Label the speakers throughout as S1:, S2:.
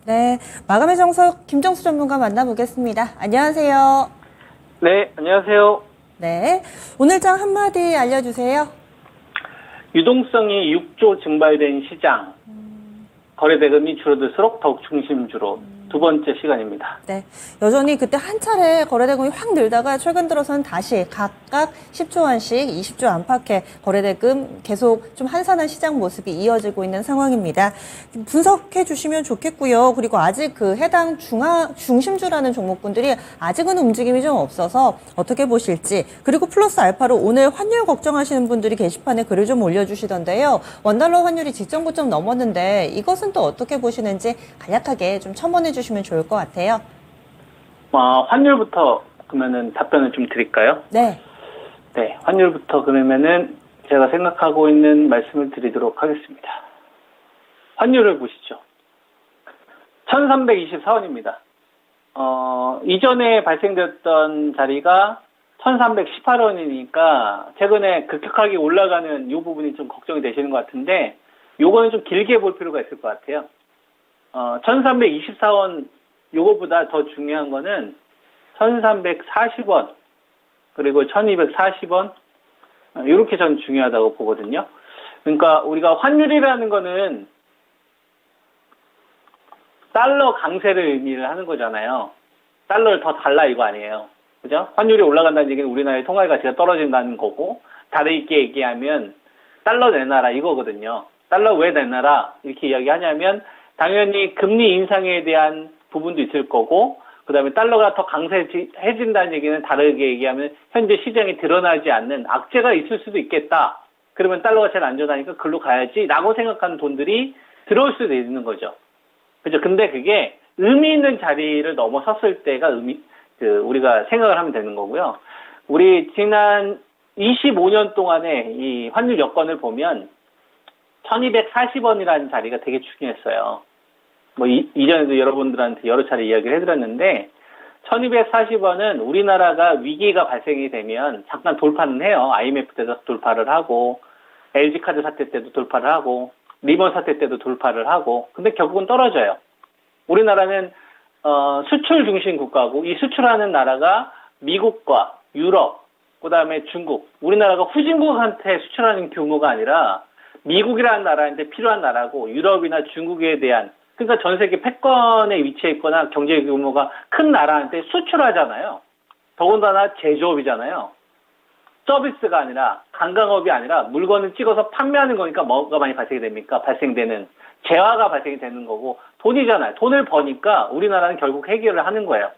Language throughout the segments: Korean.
S1: 네, 마감의 정석 김정수 전문가 만나보겠습니다. 안녕하세요.
S2: 네, 안녕하세요.
S1: 네, 오늘장 한마디 알려주세요.
S2: 유동성이 6조 증발된 시장, 거래대금이 줄어들수록 더욱 중심주로 두 번째 시간입니다.
S1: 네, 여전히 그때 한 차례 거래대금이 확 늘다가 최근 들어서는 다시 각각 10조 원씩 20조 안팎의 거래대금 계속 좀 한산한 시장 모습이 이어지고 있는 상황입니다. 분석해 주시면 좋겠고요. 그리고 아직 그 해당 중심주라는 종목군들이 아직은 움직임이 좀 없어서 어떻게 보실지, 그리고 플러스 알파로 오늘 환율 걱정하시는 분들이 게시판에 글을 좀 올려주시던데요. 원달러 환율이 직전 고점 넘었는데 이것은 또 어떻게 보시는지 간략하게 좀 첨언해 주시면 좋을 것 같아요.
S2: 환율부터 그러면은 답변을 좀 드릴까요?
S1: 네.
S2: 네, 환율부터 그러면은 제가 생각하고 있는 말씀을 드리도록 하겠습니다. 환율을 보시죠. 1324원입니다. 이전에 발생됐던 자리가 1318원이니까 최근에 급격하게 올라가는 이 부분이 좀 걱정이 되시는 것 같은데, 요거는 좀 길게 볼 필요가 있을 것 같아요. 1324원, 요거보다 더 중요한 거는 1340원, 그리고 1240원, 요렇게 전 중요하다고 보거든요. 그러니까 우리가 환율이라는 거는 달러 강세를 의미를 하는 거잖아요. 달러를 더 달라 이거 아니에요. 그죠? 환율이 올라간다는 얘기는 우리나라의 통화의 가치가 떨어진다는 거고, 다르게 얘기하면 달러 내놔라 이거거든요. 달러 왜 내놔라 이렇게 이야기하냐면 당연히 금리 인상에 대한 부분도 있을 거고, 그 다음에 달러가 더 강세해진다는 얘기는 다르게 얘기하면 현재 시장에 드러나지 않는 악재가 있을 수도 있겠다. 그러면 달러가 제일 안전하니까 글로 가야지 라고 생각하는 돈들이 들어올 수도 있는 거죠. 그죠? 근데 그게 의미 있는 자리를 넘어섰을 때가 우리가 생각을 하면 되는 거고요. 우리 지난 25년 동안의 이 환율 여건을 보면 1240원이라는 자리가 되게 중요했어요. 이전에도 여러분들한테 여러 차례 이야기를 해드렸는데, 1240원은 우리나라가 위기가 발생이 되면 잠깐 돌파는 해요. IMF 때도 돌파를 하고, LG카드 사태 때도 돌파를 하고, 리먼 사태 때도 돌파를 하고, 근데 결국은 떨어져요. 우리나라는 수출 중심 국가고, 이 수출하는 나라가 미국과 유럽, 그 다음에 중국, 우리나라가 후진국한테 수출하는 규모가 아니라 미국이라는 나라한테 필요한 나라고, 유럽이나 중국에 대한, 그러니까 전 세계 패권에 위치해 있거나 경제 규모가 큰 나라한테 수출하잖아요. 더군다나 제조업이잖아요. 서비스가 아니라, 관광업이 아니라 물건을 찍어서 판매하는 거니까 뭐가 많이 발생이 됩니까? 발생되는 재화가 발생이 되는 거고, 돈이잖아요. 돈을 버니까 우리나라는 결국 해결을 하는 거예요.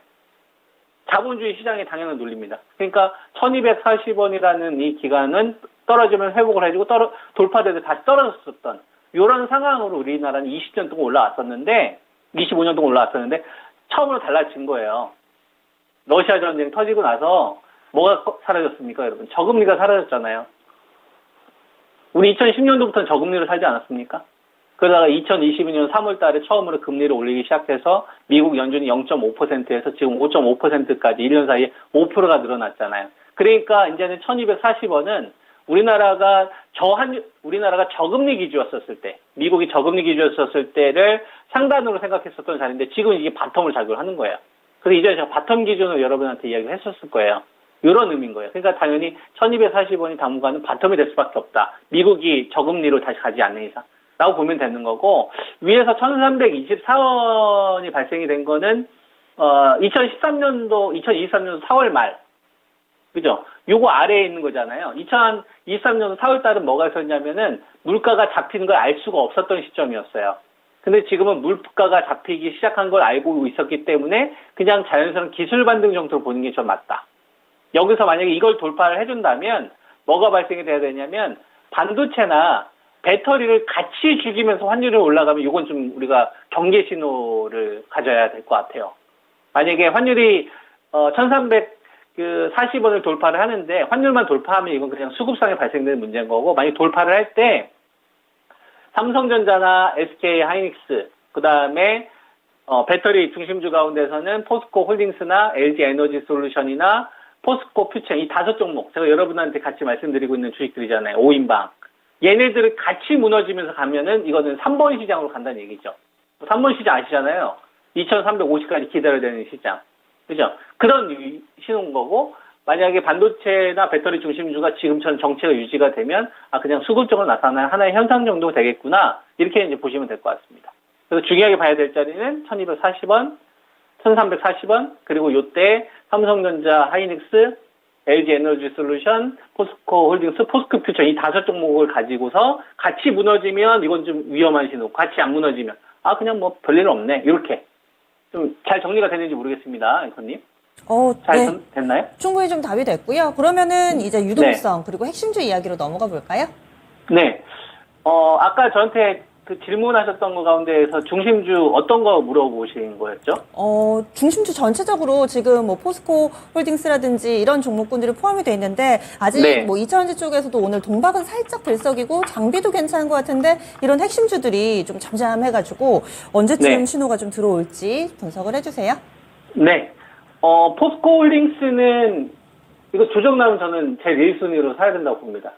S2: 자본주의 시장의 당연한 논리입니다. 그러니까 1240원이라는 이 기간은 떨어지면 회복을 해주고 돌파돼도 다시 떨어졌었던 이런 상황으로 우리나라는 20년 동안 올라왔었는데, 25년 동안 올라왔었는데 처음으로 달라진 거예요. 러시아 전쟁 터지고 나서 뭐가 사라졌습니까, 여러분? 저금리가 사라졌잖아요. 우리 2010년도부터는 저금리로 살지 않았습니까? 그러다가 2022년 3월 달에 처음으로 금리를 올리기 시작해서 미국 연준이 0.5%에서 지금 5.5%까지 1년 사이에 5%가 늘어났잖아요. 그러니까 이제는 1240원은 우리나라가 저금리 기주였었을 때, 미국이 저금리 기주였었을 때를 상단으로 생각했었던 자리인데 지금 이게 바텀을 작용하는 거예요. 그래서 이전에 제가 바텀 기준으로 여러분한테 이야기를 했었을 거예요. 이런 의미인 거예요. 그러니까 당연히 1240원이 당분간은 바텀이 될 수밖에 없다. 미국이 저금리로 다시 가지 않는 이상. 라고 보면 되는 거고, 위에서 1324원이 발생이 된 거는 2023년도 4월 말, 그죠? 요거 아래에 있는 거잖아요. 2023년도 4월 달은 뭐가 있었냐면은 물가가 잡히는 걸 알 수가 없었던 시점이었어요. 근데 지금은 물가가 잡히기 시작한 걸 알고 있었기 때문에 그냥 자연스러운 기술 반등 정도로 보는 게 좀 맞다. 여기서 만약에 이걸 돌파를 해준다면 뭐가 발생이 돼야 되냐면, 반도체나 배터리를 같이 죽이면서 환율이 올라가면 이건 좀 우리가 경계 신호를 가져야 될 것 같아요. 만약에 환율이 1340원을 돌파를 하는데 환율만 돌파하면 이건 그냥 수급상에 발생되는 문제인 거고, 만약에 돌파를 할 때 삼성전자나 SK 하이닉스, 그 다음에 배터리 중심주 가운데서는 포스코 홀딩스나 LG 에너지 솔루션이나 포스코 퓨처, 이 5종목 제가 여러분한테 같이 말씀드리고 있는 주식들이잖아요. 5인방. 얘네들을 같이 무너지면서 가면은 이거는 3번 시장으로 간다는 얘기죠. 3번 시장 아시잖아요. 2,350까지 기다려야 되는 시장. 그죠? 그런 신호인 거고, 만약에 반도체나 배터리 중심주가 지금처럼 정체가 유지가 되면, 그냥 수급적으로 나타나는 하나의 현상 정도 되겠구나. 이렇게 이제 보시면 될 것 같습니다. 그래서 중요하게 봐야 될 자리는 1240원, 1340원, 그리고 요때 삼성전자, 하이닉스, LG 에너지 솔루션, 포스코 홀딩스, 포스코 퓨처 이 5종목을 가지고서 같이 무너지면 이건 좀 위험한 신호, 같이 안 무너지면 그냥 뭐 별일 없네. 이렇게 좀 잘 정리가 되는지 모르겠습니다, 앵커님. 잘
S1: 네.
S2: 됐나요?
S1: 충분히 좀 답이 됐고요. 그러면은 이제 유동성 그리고 핵심주 이야기로 넘어가 볼까요?
S2: 네. 아까 저한테 그 질문하셨던 거 가운데에서 중심주 어떤 거 물어보신 거였죠?
S1: 중심주 전체적으로 지금 뭐 포스코 홀딩스라든지 이런 종목군들이 포함이 돼 있는데 아직
S2: 네.
S1: 뭐 이차전지 쪽에서도 오늘 동박은 살짝 들썩이고 장비도 괜찮은 것 같은데 이런 핵심주들이 좀 잠잠해가지고 언제쯤
S2: 네.
S1: 신호가 좀 들어올지 분석을 해주세요.
S2: 네. 포스코 홀딩스는 이거 조정 나면 저는 제 1순위로 사야 된다고 봅니다.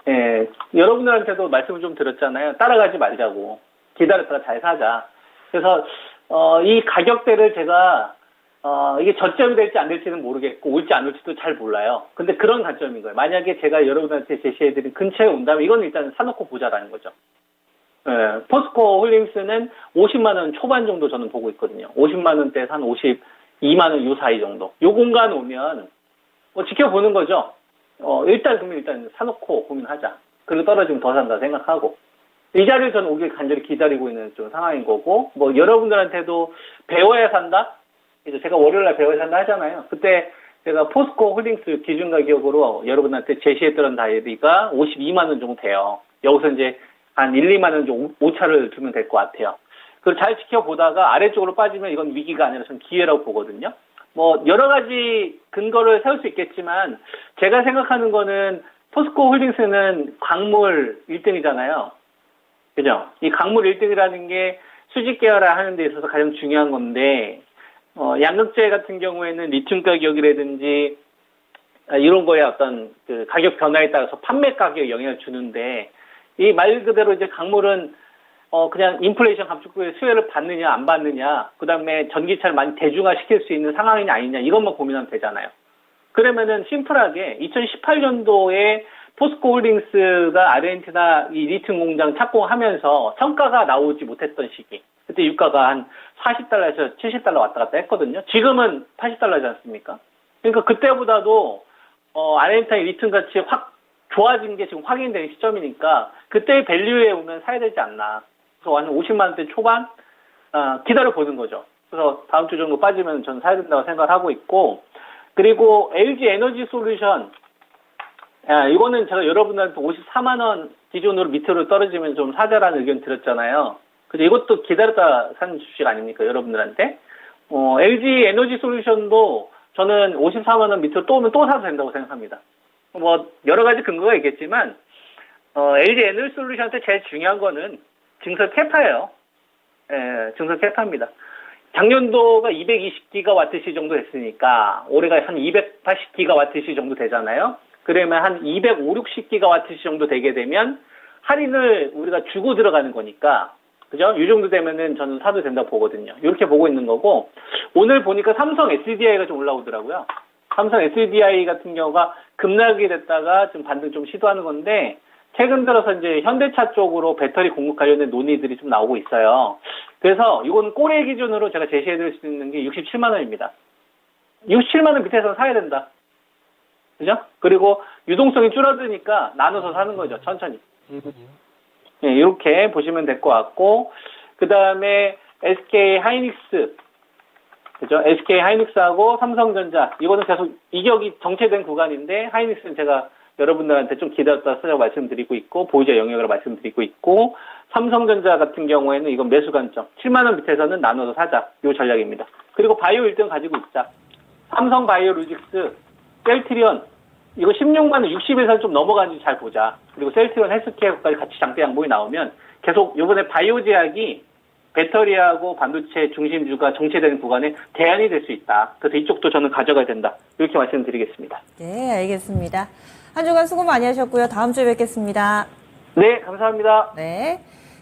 S2: 예, 여러분들한테도 말씀을 좀 드렸잖아요. 따라가지 말자고. 기다렸다가 잘 사자. 그래서, 이 가격대를 제가, 이게 저점이 될지 안 될지는 모르겠고, 올지 안 올지도 잘 몰라요. 근데 그런 관점인 거예요. 만약에 제가 여러분한테 제시해드린 근처에 온다면 이건 일단 사놓고 보자라는 거죠. 예, 포스코 홀딩스는 50만원 초반 정도 저는 보고 있거든요. 50만원대에서 한 52만원 요 사이 정도. 요 공간 오면, 뭐 지켜보는 거죠. 그러면 일단 사놓고 고민하자. 그리고 떨어지면 더 산다 생각하고. 이 자리를 저는 오길 간절히 기다리고 있는 좀 상황인 거고, 뭐 여러분들한테도 배워야 산다? 이제 제가 월요일날 배워야 산다 하잖아요. 그때 제가 포스코 홀딩스 기준 가격으로 여러분한테 제시했던 다이어리가 52만원 정도 돼요. 여기서 이제 한 1, 2만원 정도 오차를 두면 될 것 같아요. 그걸 잘 지켜보다가 아래쪽으로 빠지면 이건 위기가 아니라 저는 기회라고 보거든요. 뭐 여러 가지 근거를 세울 수 있겠지만 제가 생각하는 거는 포스코 홀딩스는 광물 1등이잖아요. 그죠? 이 광물 1등이라는 게 수직 계열화 하는 데 있어서 가장 중요한 건데 양극재 같은 경우에는 리튬 가격이라든지 이런 거에 어떤 그 가격 변화에 따라서 판매 가격에 영향을 주는데 이 말 그대로 이제 광물은 그냥 인플레이션 감축구의 수혜를 받느냐, 안 받느냐, 그 다음에 전기차를 많이 대중화시킬 수 있는 상황이냐, 아니냐, 이것만 고민하면 되잖아요. 그러면은 심플하게 2018년도에 포스코 홀딩스가 아르헨티나 이 리튬 공장 착공하면서 성과가 나오지 못했던 시기. 그때 유가가 한 40달러에서 70달러 왔다 갔다 했거든요. 지금은 80달러지 않습니까? 그러니까 그때보다도, 아르헨티나 리튬 가치 확 좋아진 게 지금 확인된 시점이니까 그때의 밸류에 오면 사야 되지 않나. 그래서 한 50만원대 초반 기다려보는 거죠. 그래서 다음 주 정도 빠지면 저는 사야 된다고 생각을 하고 있고, 그리고 LG 에너지 솔루션 이거는 제가 여러분들한테 54만원 기준으로 밑으로 떨어지면 좀 사자라는 의견 드렸잖아요. 그래서 이것도 기다렸다 산 주식 아닙니까 여러분들한테. LG 에너지 솔루션도 저는 54만원 밑으로 또 오면 또 사도 된다고 생각합니다. 뭐 여러 가지 근거가 있겠지만 LG 에너지 솔루션한테 제일 중요한 거는 증설 캐파예요. 예, 증설 캐파입니다. 작년도가 220기가와트시 정도 됐으니까 올해가 한 280기가와트시 정도 되잖아요. 그러면 한 250, 60기가와트시 정도 되게 되면 할인을 우리가 주고 들어가는 거니까, 그죠? 이 정도 되면은 저는 사도 된다고 보거든요. 이렇게 보고 있는 거고, 오늘 보니까 삼성 SDI가 좀 올라오더라고요. 삼성 SDI 같은 경우가 급락이 됐다가 좀 반등 좀 시도하는 건데, 최근 들어서 이제 현대차 쪽으로 배터리 공급 관련된 논의들이 좀 나오고 있어요. 그래서 이건 꼬리 기준으로 제가 제시해드릴 수 있는 게 67만원입니다. 67만원 밑에서 사야 된다. 그죠? 그리고 유동성이 줄어드니까 나눠서 사는 거죠. 천천히. 네, 이렇게 보시면 될 것 같고, 그 다음에 SK 하이닉스. 그죠? SK 하이닉스하고 삼성전자. 이거는 계속 이격이 정체된 구간인데, 하이닉스는 제가 여러분들한테 좀 기다렸다 쓰자고 말씀드리고 있고, 보유자 영역으로 말씀드리고 있고, 삼성전자 같은 경우에는 이건 매수 관점. 7만원 밑에서는 나눠서 사자. 요 전략입니다. 그리고 바이오 1등 가지고 있자. 삼성 바이오로직스, 셀트리온, 이거 16만원 60에서 좀 넘어가는지 잘 보자. 그리고 셀트리온 헬스케어까지 같이 장대 양봉이 나오면 계속 요번에 바이오 제약이 배터리하고 반도체 중심주가 정체되는 구간에 대안이 될 수 있다. 그래서 이쪽도 저는 가져가야 된다. 이렇게 말씀드리겠습니다.
S1: 네, 알겠습니다. 한 주간 수고 많이 하셨고요. 다음 주에 뵙겠습니다.
S2: 네, 감사합니다.
S1: 네.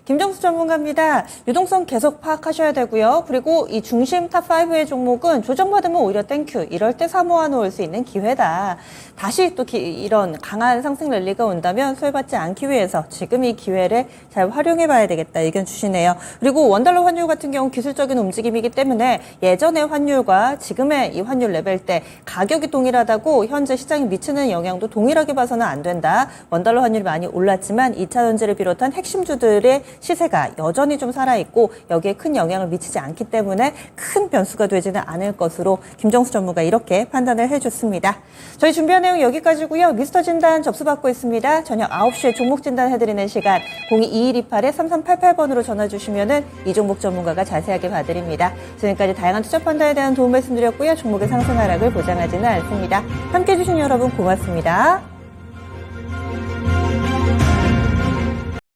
S1: 김정수 전문가입니다. 유동성 계속 파악하셔야 되고요. 그리고 이 중심 탑5의 종목은 조정받으면 오히려 땡큐. 이럴 때 사모아 놓을 수 있는 기회다. 다시 또 이런 강한 상승 랠리가 온다면 소외받지 않기 위해서 지금 이 기회를 잘 활용해 봐야 되겠다 의견 주시네요. 그리고 원달러 환율 같은 경우 기술적인 움직임이기 때문에 예전의 환율과 지금의 이 환율 레벨 때 가격이 동일하다고 현재 시장에 미치는 영향도 동일하게 봐서는 안 된다. 원달러 환율이 많이 올랐지만 2차 전지를 비롯한 핵심주들의 시세가 여전히 좀 살아있고 여기에 큰 영향을 미치지 않기 때문에 큰 변수가 되지는 않을 것으로 김정수 전문가 이렇게 판단을 해줬습니다. 저희 준비한 내용 여기까지고요. 미스터 진단 접수받고 있습니다. 저녁 9시에 종목 진단해드리는 시간 022128-3388번으로 전화 주시면은 이 종목 전문가가 자세하게 봐드립니다. 지금까지 다양한 투자 판단에 대한 도움 말씀드렸고요. 종목의 상승 하락을 보장하지는 않습니다. 함께해 주신 여러분 고맙습니다.